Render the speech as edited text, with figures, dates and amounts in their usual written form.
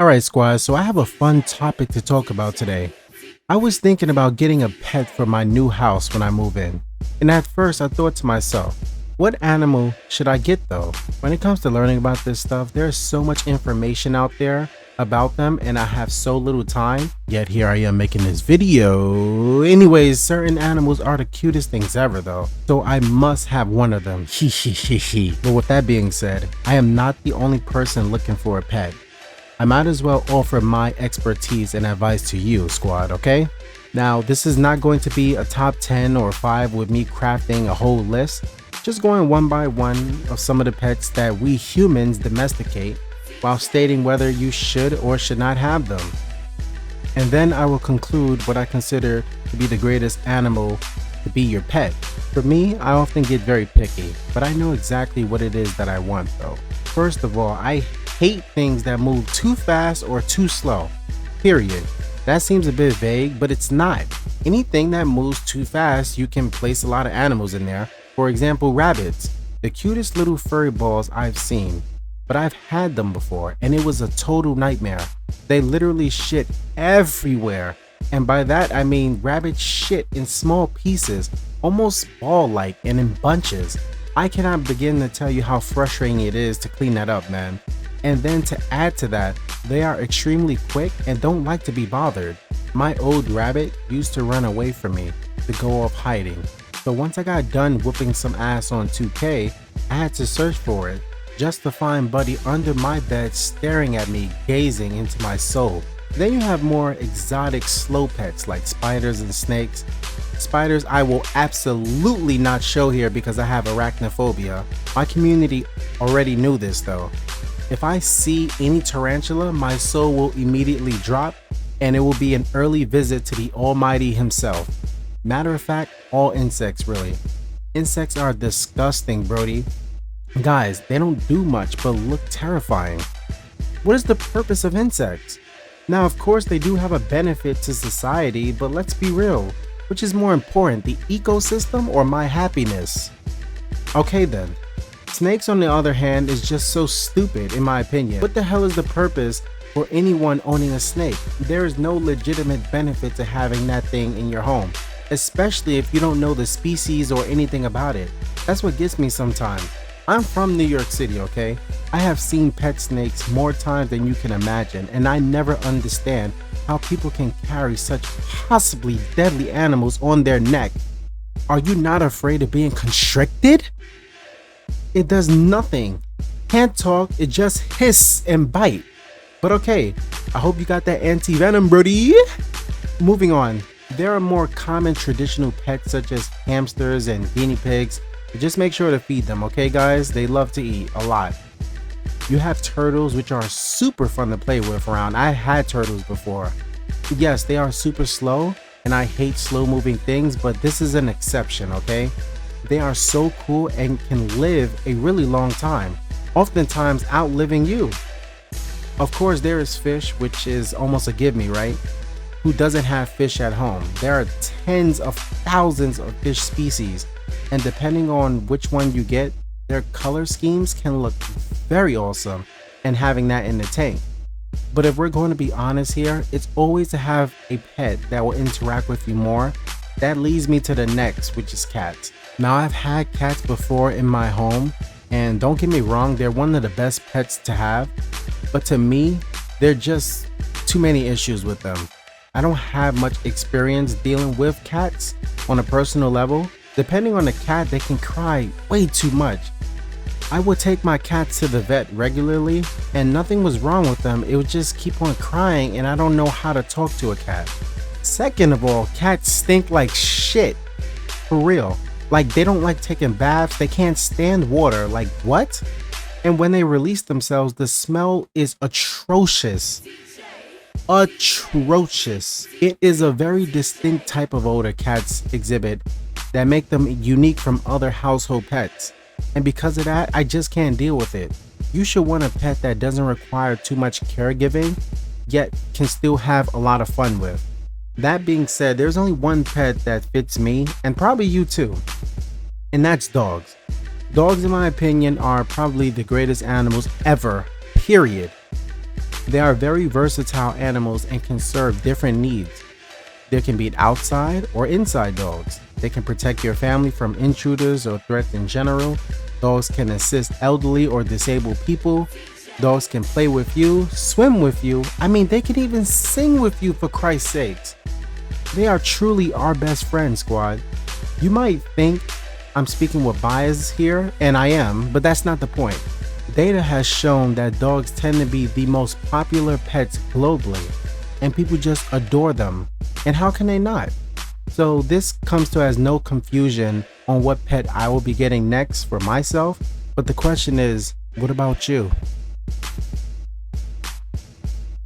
Alright, squad, so I have a fun topic to talk about today. I was thinking about getting a pet for my new house when I move in. And at first, I thought to myself, what animal should I get though? When it comes to learning about this stuff, there's so much information out there about them, and I have so little time. Yet here I am making this video. Anyways, certain animals are the cutest things ever though, so I must have one of them. But with that being said, I am not the only person looking for a pet. I might as well offer my expertise and advice to you, squad, okay? Now, this is not going to be a top 10 or 5 with me crafting a whole list, just going one by one of some of the pets that we humans domesticate while stating whether you should or should not have them. And then I will conclude what I consider to be the greatest animal to be your pet. For me, I often get very picky, but I know exactly what it is that I want though. First of all, I hate things that move too fast or too slow. Period. That seems a bit vague, but it's not. Anything that moves too fast, you can place a lot of animals in there. For example, rabbits. The cutest little furry balls I've seen. But I've had them before, and it was a total nightmare. They literally shit everywhere. And by that I mean rabbits shit in small pieces, almost ball-like and in bunches. I cannot begin to tell you how frustrating it is to clean that up, man. And then to add to that, they are extremely quick and don't like to be bothered. My old rabbit used to run away from me to go off hiding. So once I got done whooping some ass on 2K, I had to search for it, just to find Buddy under my bed staring at me, gazing into my soul. Then you have more exotic slow pets like spiders and snakes. Spiders I will absolutely not show here because I have arachnophobia. My community already knew this though. If I see any tarantula, my soul will immediately drop and it will be an early visit to the Almighty himself. Matter of fact, all insects really. Insects are disgusting, Brody. Guys, they don't do much but look terrifying. What is the purpose of insects? Now, of course, they do have a benefit to society, but let's be real. Which is more important, the ecosystem or my happiness? Okay then. Snakes on the other hand is just so stupid in my opinion. What the hell is the purpose for anyone owning a snake? There is no legitimate benefit to having that thing in your home, especially if you don't know the species or anything about it. That's what gets me sometimes. I'm from New York City, okay? I have seen pet snakes more times than you can imagine, and I never understand how people can carry such possibly deadly animals on their neck. Are you not afraid of being constricted? It does nothing. Can't talk, it just hiss and bite. But okay, I hope you got that anti-venom, Brody. Moving on, there are more common traditional pets such as hamsters and guinea pigs. Just make sure to feed them, okay guys? They love to eat a lot. You have turtles, which are super fun to play with around. I had turtles before. Yes, they are super slow and I hate slow moving things, but this is an exception, okay? They are so cool and can live a really long time, oftentimes outliving you. Of course, there is fish, which is almost a give me, right? Who doesn't have fish at home? There are tens of thousands of fish species, and depending on which one you get, their color schemes can look very awesome, and having that in the tank. But if we're going to be honest here, it's always to have a pet that will interact with you more. That leads me to the next, which is cats. Now, I've had cats before in my home, and don't get me wrong, they're one of the best pets to have, but to me, there are just too many issues with them. I don't have much experience dealing with cats on a personal level. Depending on the cat, they can cry way too much. I would take my cats to the vet regularly and nothing was wrong with them. It would just keep on crying and I don't know how to talk to a cat. Second of all, cats stink like shit. For real. Like they don't like taking baths, they can't stand water, like what? And when they release themselves, the smell is atrocious. Atrocious. It is a very distinct type of odor cats exhibit that make them unique from other household pets. And because of that, I just can't deal with it. You should want a pet that doesn't require too much caregiving, yet can still have a lot of fun with. That being said, there's only one pet that fits me, and probably you too, and that's dogs. Dogs, in my opinion, are probably the greatest animals ever, period. They are very versatile animals and can serve different needs. There can be outside or inside dogs. They can protect your family from intruders or threats in general. Dogs can assist elderly or disabled people. Dogs can play with you, swim with you. I mean, they can even sing with you, for Christ's sakes. They are truly our best friends, squad. You might think I'm speaking with bias here, and I am, but that's not the point. Data has shown that dogs tend to be the most popular pets globally, and people just adore them. And how can they not? So this comes to as no confusion on what pet I will be getting next for myself, but the question is, what about you?